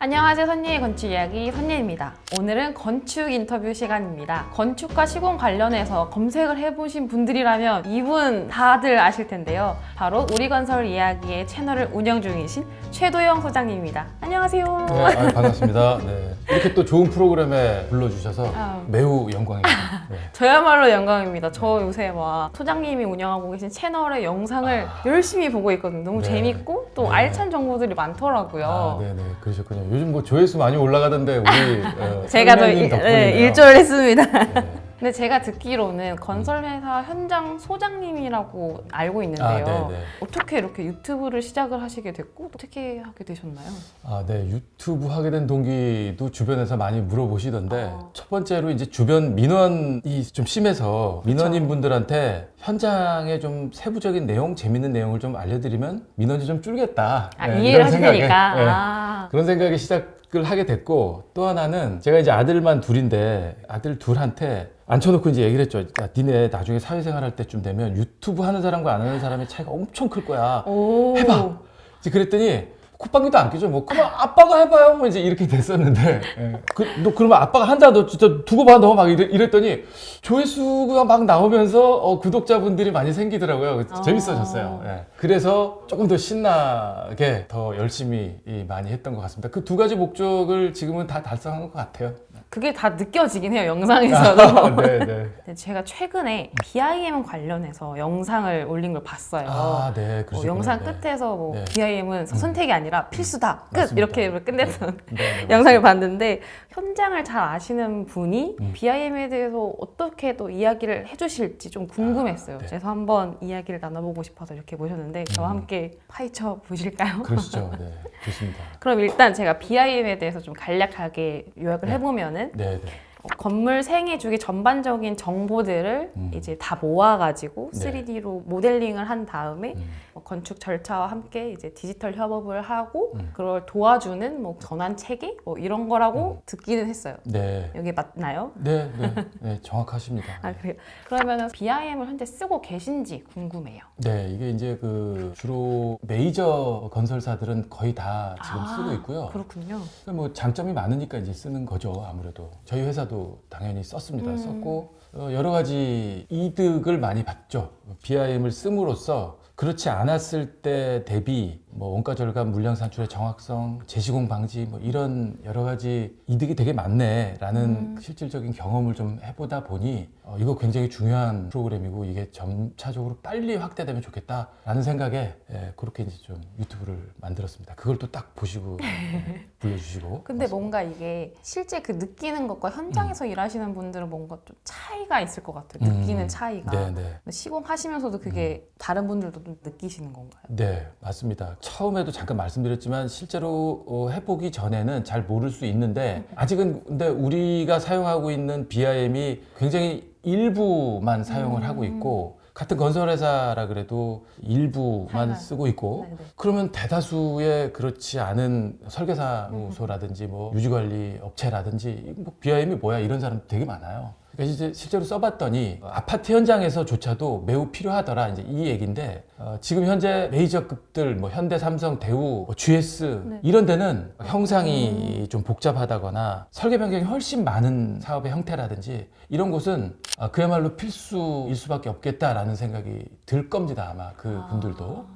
안녕하세요. 선예의 건축 이야기 선예입니다. 오늘은 건축 인터뷰 시간입니다. 건축과 시공 관련해서 검색을 해보신 분들이라면 이분 다들 아실 텐데요. 바로 우리건설 이야기의 채널을 운영 중이신 최도영 소장님입니다. 안녕하세요. 네, 반갑습니다. 네. 이렇게 또 좋은 프로그램에 불러주셔서 매우 영광입니다. 네. 저야말로 영광입니다. 저 요새 막 소장님이 운영하고 계신 채널의 영상을 열심히 보고 있거든요. 너무 네. 재밌고 또 네. 알찬 정보들이 많더라고요. 네네, 그러셨군요. 요즘 뭐 조회수 많이 올라가던데 우리 제가 더 선배님 덕분이네요. 일조를 했습니다. 네. 근데 제가 듣기로는 건설회사 현장 소장님이라고 알고 있는데요. 네네. 어떻게 이렇게 유튜브를 시작을 하시게 됐고 어떻게 하게 되셨나요? 네. 유튜브 하게 된 동기도 주변에서 많이 물어보시던데 첫 번째로 이제 주변 민원이 좀 심해서 민원인 분들한테 현장에 좀 세부적인 내용, 재밌는 내용을 좀 알려드리면 민원이 좀 줄겠다. 이해를 이런 하시니까. 생각에, 그런 생각에 시작을 하게 됐고, 또 하나는 제가 이제 아들만 둘인데 아들 둘한테 앉혀놓고 이제 얘기를 했죠. 야, 니네 나중에 사회생활 할 때쯤 되면 유튜브 하는 사람과 안 하는 사람의 차이가 엄청 클 거야. 해봐. 이제 그랬더니 콧방귀도 안 끼죠. 뭐 그럼 아빠가 해봐요. 뭐 이제 이렇게 됐었는데, 너 그러면 아빠가 한다. 너 진짜 두고 봐. 너 막 이랬더니 조회수가 막 나오면서 구독자분들이 많이 생기더라고요. 재밌어졌어요. 예. 그래서 조금 더 신나게 더 열심히 많이 했던 것 같습니다. 그 두 가지 목적을 지금은 다 달성한 것 같아요. 그게 다 느껴지긴 해요, 영상에서도. 네. 제가 최근에 BIM 관련해서 영상을 올린 걸 봤어요. 네. 그러시군요. 영상 네. 끝에서 뭐 네. BIM은 선택이 아니라 필수다. 끝! 맞습니다. 이렇게 끝냈던 네, 영상을 봤는데 현장을 잘 아시는 분이 BIM에 대해서 어떻게 또 이야기를 해주실지 좀 궁금했어요. 네. 그래서 한번 이야기를 나눠보고 싶어서 이렇게 모셨는데 저와 함께 파헤쳐 보실까요? 그러시죠. 네. 좋습니다. 그럼 일단 제가 BIM에 대해서 좀 간략하게 요약을 해보면은 네. 건물 생애 주기 전반적인 정보들을 이제 다 모아가지고 네. 3D로 모델링을 한 다음에 건축 절차와 함께 이제 디지털 협업을 하고 그걸 도와주는 뭐 전환 체계 뭐 이런 거라고 듣기는 했어요. 네. 여기 맞나요? 네. 정확하십니다. 그래요. 그러면은 BIM을 현재 쓰고 계신지 궁금해요. 네, 이게 이제 주로 메이저 건설사들은 거의 다 지금 쓰고 있고요. 그렇군요. 뭐 장점이 많으니까 이제 쓰는 거죠, 아무래도. 저희 회사도 당연히 썼습니다. 썼고 여러 가지 이득을 많이 봤죠. BIM을 씀으로써 그렇지 않았을 때 대비 뭐 원가 절감, 물량 산출의 정확성, 재시공 방지 뭐 이런 여러 가지 이득이 되게 많네라는 실질적인 경험을 좀 해보다 보니 이거 굉장히 중요한 프로그램이고 이게 점차적으로 빨리 확대되면 좋겠다라는 생각에 그렇게 이제 좀 유튜브를 만들었습니다. 그걸 또 딱 보시고 불러주시고. 근데 뭔가 이게 실제 그 느끼는 것과 현장에서 일하시는 분들은 뭔가 좀 차이가 있을 것 같아요. 느끼는 차이가. 네. 시공하시면서도 그게 다른 분들도 좀 느끼시는 건가요? 네, 맞습니다. 처음에도 잠깐 말씀드렸지만 실제로 해보기 전에는 잘 모를 수 있는데 아직은 근데 우리가 사용하고 있는 BIM이 굉장히 일부만 사용을 하고 있고 같은 건설회사라 그래도 일부만 쓰고 있고 네네. 그러면 대다수의 그렇지 않은 설계사무소라든지 뭐 유지관리 업체라든지 뭐 BIM이 뭐야 이런 사람 되게 많아요. 그러니까 이제 실제로 써봤더니 아파트 현장에서조차도 매우 필요하더라 이제 이 얘기인데 지금 현재 메이저급들 뭐 현대, 삼성, 대우, 뭐 GS 이런 데는 형상이 좀 복잡하다거나 설계 변경이 훨씬 많은 사업의 형태라든지 이런 곳은 그야말로 필수일 수밖에 없겠다라는 생각이 들 겁니다 아마 그 분들도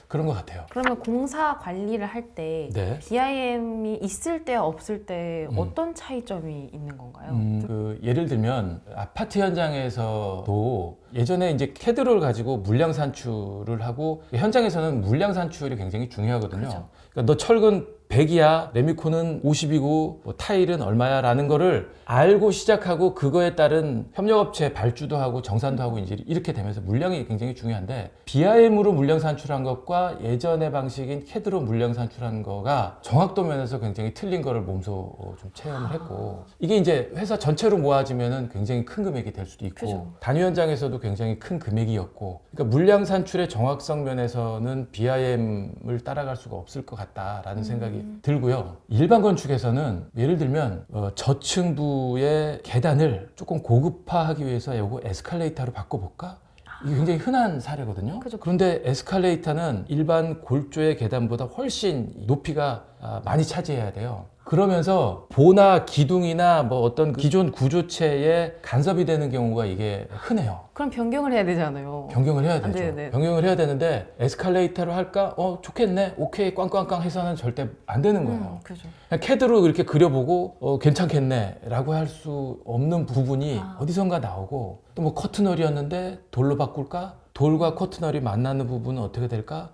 그런 것 같아요. 그러면 공사 관리를 할 때 네. BIM이 있을 때 없을 때 어떤 차이점이 있는 건가요? 예를 들면 아파트 현장에서도 예전에 이제 캐드를 가지고 물량 산출을 하고 현장에서는 물량 산출이 굉장히 중요하거든요. 그렇죠. 그러니까 너 철근 100이야, 레미콘은 50이고 뭐 타일은 얼마야 라는 거를 알고 시작하고 그거에 따른 협력업체 발주도 하고 정산도 하고 이제 이렇게 되면서 물량이 굉장히 중요한데 BIM으로 물량 산출한 것과 예전의 방식인 캐드로 물량 산출한 거가 정확도 면에서 굉장히 틀린 거를 몸소 좀 체험을 했고 이게 이제 회사 전체로 모아지면은 굉장히 큰 금액이 될 수도 있고 그죠. 단위 현장에서도 굉장히 큰 금액이었고 그러니까 물량 산출의 정확성 면에서는 BIM을 따라갈 수가 없을 것 같다라는 생각이 들고요. 일반 건축에서는 예를 들면 저층부의 계단을 조금 고급화하기 위해서 이거 에스컬레이터로 바꿔볼까? 이게 굉장히 흔한 사례거든요. 그죠. 그런데 에스컬레이터는 일반 골조의 계단보다 훨씬 높이가 많이 차지해야 돼요. 그러면서 보나 기둥이나 뭐 어떤 기존 구조체에 간섭이 되는 경우가 이게 흔해요. 그럼 변경을 해야 되잖아요. 변경을 해야 되죠. 네네. 변경을 해야 되는데 에스컬레이터로 할까? 좋겠네. 오케이. 꽝꽝꽝 해서는 절대 안 되는 거예요. 그죠. 그냥 캐드로 이렇게 그려보고 괜찮겠네 라고 할 수 없는 부분이 어디선가 나오고 또 뭐 커튼홀이었는데 돌로 바꿀까? 돌과 커튼홀이 만나는 부분은 어떻게 될까?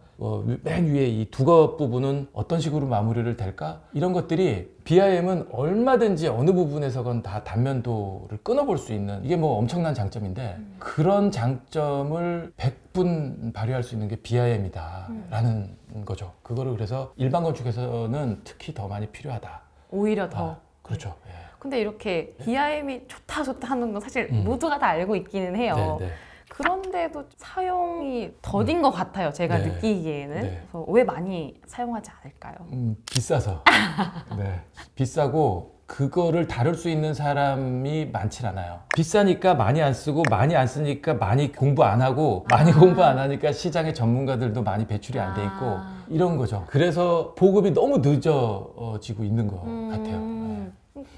맨 위에 이 두꺼 부분은 어떤 식으로 마무리를 될까? 이런 것들이 BIM은 얼마든지 어느 부분에서건 다 단면도를 끊어볼 수 있는 이게 뭐 엄청난 장점인데 그런 장점을 100분 발휘할 수 있는 게 BIM이다 라는 거죠. 그거를 그래서 일반 건축에서는 특히 더 많이 필요하다. 오히려 더. 그렇죠. 예. 근데 이렇게 BIM이 좋다 하는 건 사실 모두가 다 알고 있기는 해요. 네, 네. 그런데도 사용이 더딘 것 같아요. 제가 네. 느끼기에는. 네. 그래서 왜 많이 사용하지 않을까요? 비싸서. 네. 비싸고 그거를 다룰 수 있는 사람이 많지 않아요. 비싸니까 많이 안 쓰고 많이 안 쓰니까 많이 공부 안 하고 많이 공부 안 하니까 시장에 전문가들도 많이 배출이 안 돼 있고 이런 거죠. 그래서 보급이 너무 늦어지고 있는 것 같아요. 네.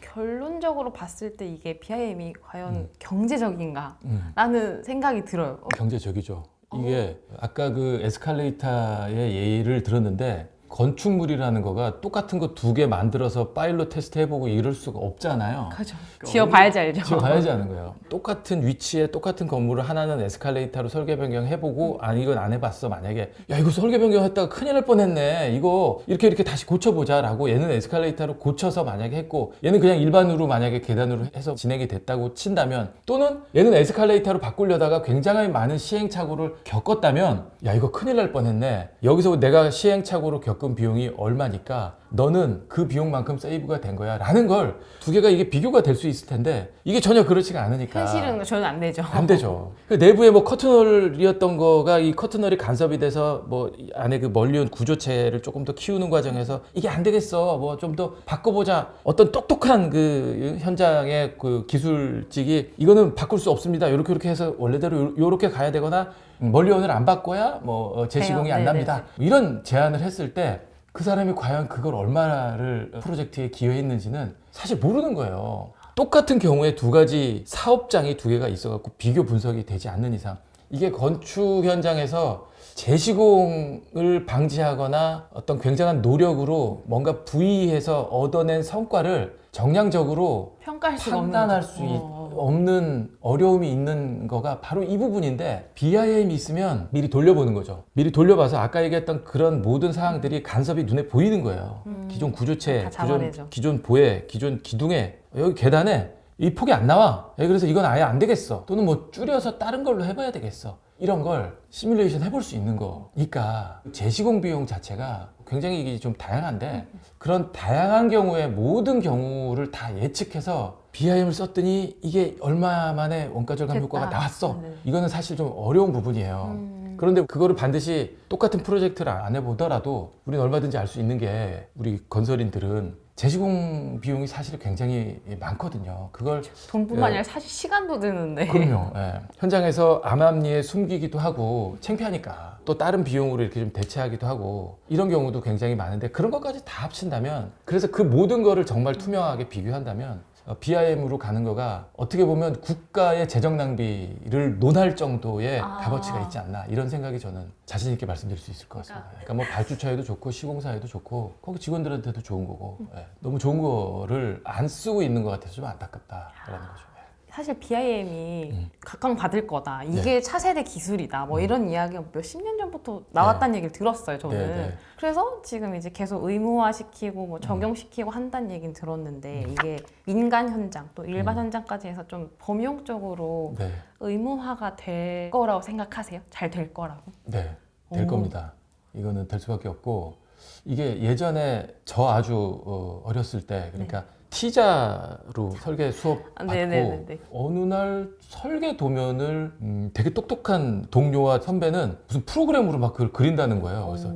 결론적으로 봤을 때 이게 BIM이 과연 경제적인가? 라는 생각이 들어요. 경제적이죠. 이게 아까 그 에스컬레이터의 예를 들었는데 건축물이라는 거가 똑같은 거 두 개 만들어서 파일로 테스트 해보고 이럴 수가 없잖아요. 그죠. 지어봐야지 알죠. 지어봐야지 하는 거예요. 똑같은 위치에 똑같은 건물을 하나는 에스컬레이터로 설계 변경 해보고 이건 안 해봤어. 만약에 야 이거 설계 변경했다가 큰일 날 뻔했네. 이거 이렇게 다시 고쳐보자라고 얘는 에스컬레이터로 고쳐서 만약에 했고 얘는 그냥 일반으로 만약에 계단으로 해서 진행이 됐다고 친다면 또는 얘는 에스컬레이터로 바꾸려다가 굉장히 많은 시행착오를 겪었다면 야 이거 큰일 날 뻔했네. 여기서 내가 시행착오로 겪은 비용이 얼마니까 너는 그 비용만큼 세이브가 된 거야 라는 걸 두 개가 이게 비교가 될 수 있을 텐데 이게 전혀 그렇지가 않으니까 현실은 저는 안 되죠. 안 되죠. 그 내부에 뭐 커튼홀이었던 거가 이 커튼홀이 간섭이 돼서 뭐 안에 그 멀리온 구조체를 조금 더 키우는 과정에서 이게 안 되겠어 뭐 좀 더 바꿔보자 어떤 똑똑한 그 현장의 그 기술직이 이거는 바꿀 수 없습니다 이렇게 해서 원래대로 요렇게 가야 되거나 멀리온을 안 바꿔야 뭐 재시공이 안 납니다 이런 제안을 했을 때 그 사람이 과연 그걸 얼마를 프로젝트에 기여했는지는 사실 모르는 거예요. 똑같은 경우에 두 가지 사업장이 두 개가 있어갖고 비교 분석이 되지 않는 이상 이게 건축 현장에서 재시공을 방지하거나 어떤 굉장한 노력으로 뭔가 부의해서 얻어낸 성과를 정량적으로 평가할 수가 판단할 수 없는 어려움이 있는 거가 바로 이 부분인데 BIM이 있으면 미리 돌려보는 거죠. 미리 돌려봐서 아까 얘기했던 그런 모든 사항들이 간섭이 눈에 보이는 거예요. 기존 구조체, 다 잡아내죠. 기존 보에, 기존 기둥에 여기 계단에 이 폭이 안 나와. 그래서 이건 아예 안 되겠어. 또는 뭐 줄여서 다른 걸로 해봐야 되겠어. 이런 걸 시뮬레이션 해볼 수 있는 거니까 재시공 비용 자체가 굉장히 이게 좀 다양한데 그런 다양한 경우에 모든 경우를 다 예측해서 BIM을 썼더니 이게 얼마 만에 원가 절감 됐다. 효과가 나왔어. 네. 이거는 사실 좀 어려운 부분이에요. 그런데 그거를 반드시 똑같은 프로젝트를 안 해보더라도 우리는 얼마든지 알 수 있는 게 우리 건설인들은 재시공 비용이 사실 굉장히 많거든요. 그걸 돈뿐만 아니라 사실 시간도 드는데. 그럼요. 예. 현장에서 암암리에 숨기기도 하고 창피하니까 또 다른 비용으로 이렇게 좀 대체하기도 하고 이런 경우도 굉장히 많은데 그런 것까지 다 합친다면 그래서 그 모든 거를 정말 투명하게 비교한다면 BIM으로 가는 거가 어떻게 보면 국가의 재정 낭비를 논할 정도의 값어치가 있지 않나 이런 생각이 저는 자신 있게 말씀드릴 수 있을 것 같습니다. 그러니까 뭐 발주처에도 좋고 시공사에도 좋고 거기 직원들한테도 좋은 거고 너무 좋은 거를 안 쓰고 있는 것 같아서 좀 안타깝다라는 거죠. 사실 BIM이 각광받을 거다. 이게 차세대 기술이다. 뭐 이런 이야기가 몇십 년 전부터 나왔다는 얘기를 들었어요, 저는. 네. 그래서 지금 이제 계속 의무화시키고 뭐 적용시키고 한다는 얘기는 들었는데 이게 민간 현장 또 일반 현장까지 해서 좀 범용적으로 네. 의무화가 될 거라고 생각하세요? 잘 될 거라고? 네, 될 겁니다. 이거는 될 수밖에 없고 이게 예전에 저 아주 어렸을 때 그러니까 T자로 설계 수업 받고 네네네네. 어느 날 설계 도면을 되게 똑똑한 동료와 선배는 무슨 프로그램으로 막 그걸 그린다는 거예요. 그래서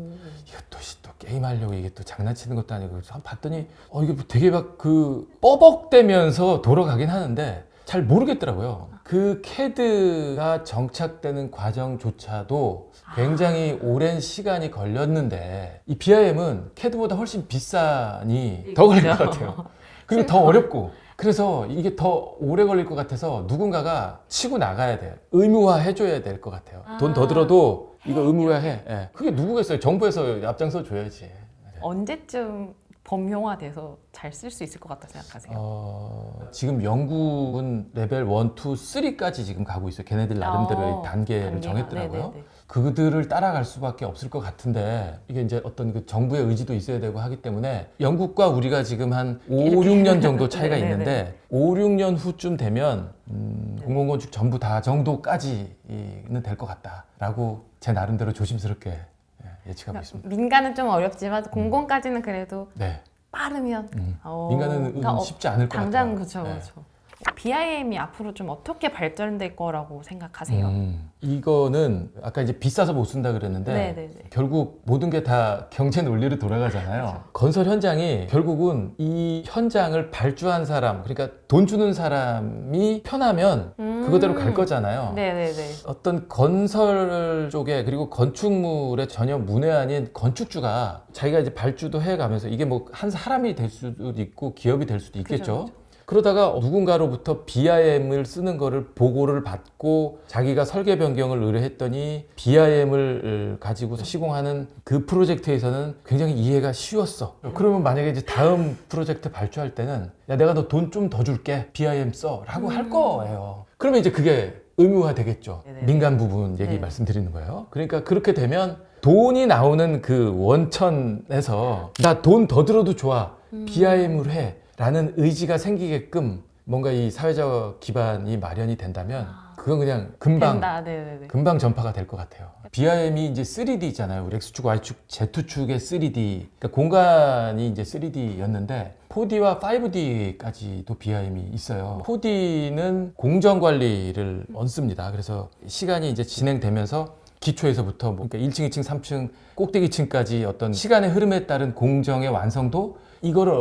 이거 또 게임하려고 이게 또 장난치는 것도 아니고 봤더니 이게 되게 막 그 뻐벅대면서 돌아가긴 하는데 잘 모르겠더라고요. 그 캐드가 정착되는 과정조차도 굉장히 오랜 시간이 걸렸는데 이 BIM은 캐드보다 훨씬 비싸니 더 걸릴 것 같아요. 그리고 더 어렵고 그래서 이게 더 오래 걸릴 것 같아서 누군가가 치고 나가야 돼요. 의무화 해줘야 될 것 같아요. 돈 더 들어도 이거 의무화해. 예. 그게 누구겠어요? 정부에서 앞장서 줘야지. 언제쯤 범용화돼서 잘 쓸 수 있을 것 같다 생각하세요? 지금 영국은 레벨 1, 2, 3까지 지금 가고 있어요. 걔네들 나름대로의 단계를 정했더라고요. 네네네. 그들을 따라갈 수밖에 없을 것 같은데 이게 이제 어떤 그 정부의 의지도 있어야 되고 하기 때문에 영국과 우리가 지금 한 5, 6년 정도 차이가 네네네. 있는데 5, 6년 후쯤 되면 공공건축 전부 다 정도까지는 될 것 같다라고 제 나름대로 조심스럽게 예측하고 있습니다. 민간은 좀 어렵지만 공공까지는 그래도 네. 빠르면 민간은 그러니까 쉽지 않을 것 당장 같아요. 그렇죠. BIM이 앞으로 좀 어떻게 발전될 거라고 생각하세요? 이거는 아까 이제 비싸서 못 쓴다 그랬는데 네네네. 결국 모든 게 다 경제 논리로 돌아가잖아요. 그렇죠. 건설 현장이 결국은 이 현장을 발주한 사람, 그러니까 돈 주는 사람이 편하면 그거대로 갈 거잖아요. 네네네. 어떤 건설 쪽에 그리고 건축물에 전혀 문외한인 건축주가 자기가 이제 발주도 해가면서 이게 뭐 한 사람이 될 수도 있고 기업이 될 수도 있겠죠. 그죠. 그러다가 누군가로부터 BIM을 쓰는 거를 보고를 받고 자기가 설계 변경을 의뢰했더니 BIM을 가지고 시공하는 그 프로젝트에서는 굉장히 이해가 쉬웠어. 그러면 만약에 이제 다음 프로젝트 발주할 때는 야 내가 너 돈 좀 더 줄게 BIM 써 라고 할 거예요. 그러면 이제 그게 의무화 되겠죠. 네네. 민간 부분 얘기 네. 말씀드리는 거예요. 그러니까 그렇게 되면 돈이 나오는 그 원천에서 나 돈 더 들어도 좋아 BIM으로 해 라는 의지가 생기게끔 뭔가 이 사회적 기반이 마련이 된다면 그건 그냥 금방 된다. 네네네. 금방 전파가 될 것 같아요. BIM이 이제 3D잖아요. 우리 X축, Y축, Z축의 3D. 그러니까 공간이 이제 3D였는데 4D와 5D까지도 BIM이 있어요. 4D는 공정 관리를 얹습니다. 그래서 시간이 이제 진행되면서 기초에서부터 뭐 그러니까 1층, 2층, 3층, 꼭대기층까지 어떤 시간의 흐름에 따른 공정의 완성도 이거를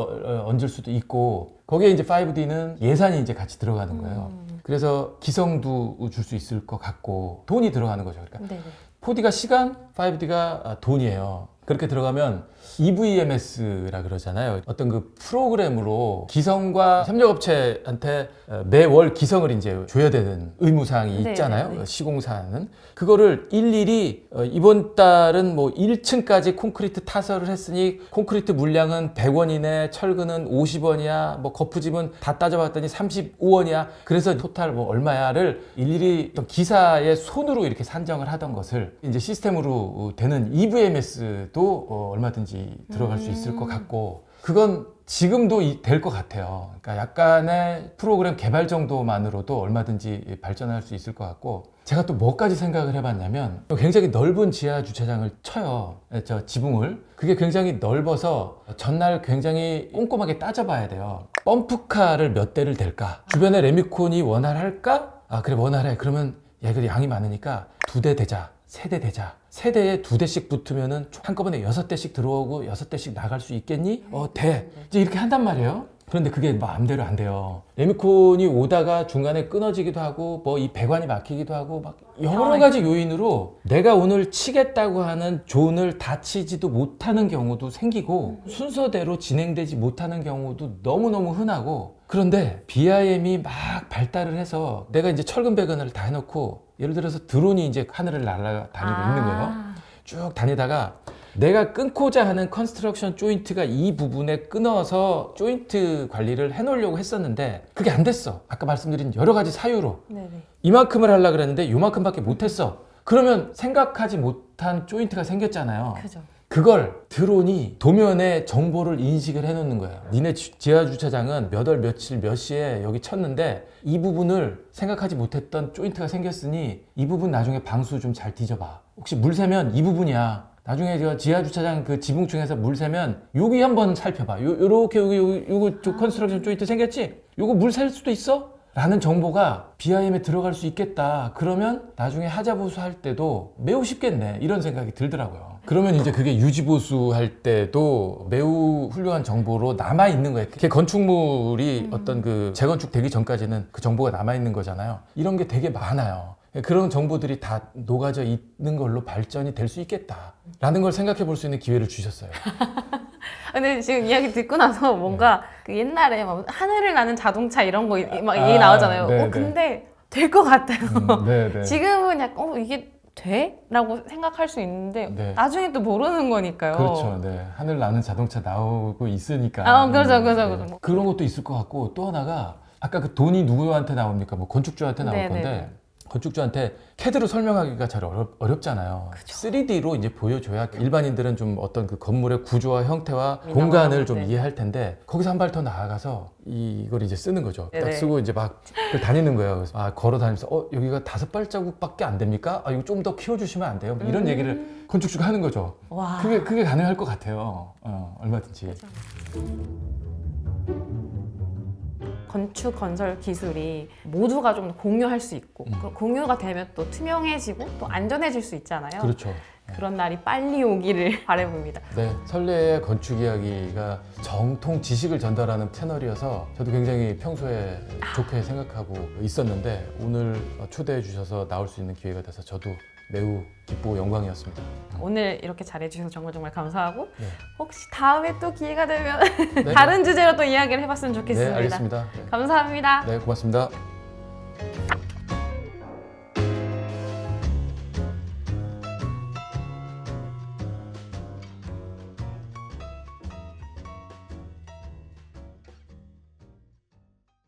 얹을 수도 있고 거기에 이제 5D는 예산이 이제 같이 들어가는 거예요. 그래서 기성도 줄 수 있을 것 같고 돈이 들어가는 거죠. 그러니까 네네. 4D가 시간, 5D가 돈이에요. 그렇게 들어가면 EVMS라 그러잖아요. 어떤 그 프로그램으로 기성과 협력업체한테 매월 기성을 이제 줘야 되는 의무사항이 있잖아요. 네네네. 시공사는. 그거를 일일이 이번 달은 뭐 1층까지 콘크리트 타설을 했으니 콘크리트 물량은 100원이네, 철근은 50원이야, 뭐 거푸집은 다 따져봤더니 35원이야. 그래서 토탈 뭐 얼마야를 일일이 어떤 기사의 손으로 이렇게 산정을 하던 것을 이제 시스템으로 되는 EVMS도 얼마든지 들어갈 수 있을 것 같고 그건 지금도 될 것 같아요. 그러니까 약간의 프로그램 개발 정도만으로도 얼마든지 발전할 수 있을 것 같고 제가 또 뭐까지 생각을 해봤냐면 굉장히 넓은 지하 주차장을 쳐요. 저 지붕을. 그게 굉장히 넓어서 전날 굉장히 꼼꼼하게 따져봐야 돼요. 펌프카를 몇 대를 댈까? 주변에 레미콘이 원활할까? 아 그래 원활해. 그러면 얘들이 양이 많으니까 2대 대자. 3대 대자. 세대에 2대씩 붙으면은 한꺼번에 6대씩 들어오고 6대씩 나갈 수 있겠니? 돼. 이제 이렇게 한단 말이에요. 그런데 그게 마음대로 안 돼요. 레미콘이 오다가 중간에 끊어지기도 하고 뭐 이 배관이 막히기도 하고 막 여러 가지 요인으로 내가 오늘 치겠다고 하는 존을 다 치지도 못하는 경우도 생기고 순서대로 진행되지 못하는 경우도 너무너무 흔하고 그런데 BIM이 막 발달을 해서 내가 이제 철근 배관을 다 해놓고 예를 들어서 드론이 이제 하늘을 날아다니고 있는 거예요. 쭉 다니다가 내가 끊고자 하는 컨스트럭션 조인트가 이 부분에 끊어서 조인트 관리를 해놓으려고 했었는데 그게 안 됐어. 아까 말씀드린 여러 가지 사유로. 네네. 이만큼을 하려고 그랬는데 요만큼밖에 못했어. 그러면 생각하지 못한 조인트가 생겼잖아요. 그죠. 그걸 드론이 도면에 정보를 인식을 해놓는 거예요. 니네 지하 주차장은 몇 월 며칠 몇 시에 여기 쳤는데 이 부분을 생각하지 못했던 조인트가 생겼으니 이 부분 나중에 방수 좀 잘 뒤져봐. 혹시 물 새면 이 부분이야. 나중에 저 지하 주차장 그 지붕층에서 물 새면 여기 한번 살펴봐. 요렇게 요거 컨스트럭션 조인트 생겼지? 요거 물 셀 수도 있어? 라는 정보가 BIM에 들어갈 수 있겠다. 그러면 나중에 하자보수 할 때도 매우 쉽겠네. 이런 생각이 들더라고요. 그러면 이제 그게 유지보수 할 때도 매우 훌륭한 정보로 남아있는 거예요. 그게 건축물이 어떤 그 재건축 되기 전까지는 그 정보가 남아있는 거잖아요. 이런 게 되게 많아요. 그런 정보들이 다 녹아져 있는 걸로 발전이 될 수 있겠다라는 걸 생각해 볼 수 있는 기회를 주셨어요. 근데 지금 이야기 듣고 나서 뭔가 그 옛날에 막 하늘을 나는 자동차 이런 거 막 얘기 나오잖아요. 네, 근데 될 것 같아요. 네. 지금은 약간 이게 돼? 라고 생각할 수 있는데 네. 나중에 또 모르는 거니까요. 그렇죠. 네. 하늘 나는 자동차 나오고 있으니까. 그렇죠. 그런 것도 있을 것 같고 또 하나가 아까 그 돈이 누구한테 나옵니까? 뭐 건축주한테 나올 네, 건데 네. 건축주한테 CAD로 설명하기가 잘 어렵잖아요. 그쵸. 3D로 이제 보여줘야 일반인들은 좀 어떤 그 건물의 구조와 형태와 민감하고, 공간을 좀 네. 이해할 텐데 거기서 한 발 더 나아가서 이걸 이제 쓰는 거죠. 딱 네네. 쓰고 이제 막 다니는 거예요. 그래서 걸어 다니면서 여기가 5발자국밖에 안 됩니까? 이거 좀 더 키워주시면 안 돼요? 이런 얘기를 건축주가 하는 거죠. 와. 그게 가능할 것 같아요. 얼마든지. 건축 건설 기술이 모두가 좀 공유할 수 있고 그럼 공유가 되면 또 투명해지고 또 안전해질 수 있잖아요. 그렇죠. 그런 날이 빨리 오기를 바라봅니다. 네, 설레의 건축 이야기가 정통 지식을 전달하는 채널이어서 저도 굉장히 평소에 좋게 생각하고 있었는데 오늘 초대해 주셔서 나올 수 있는 기회가 돼서 저도 매우 기쁘고 영광이었습니다. 오늘 이렇게 잘해주셔서 정말 감사하고 네. 혹시 다음에 또 기회가 되면 네. 다른 주제로 또 이야기를 해봤으면 네, 좋겠습니다. 알겠습니다. 감사합니다. 네, 고맙습니다.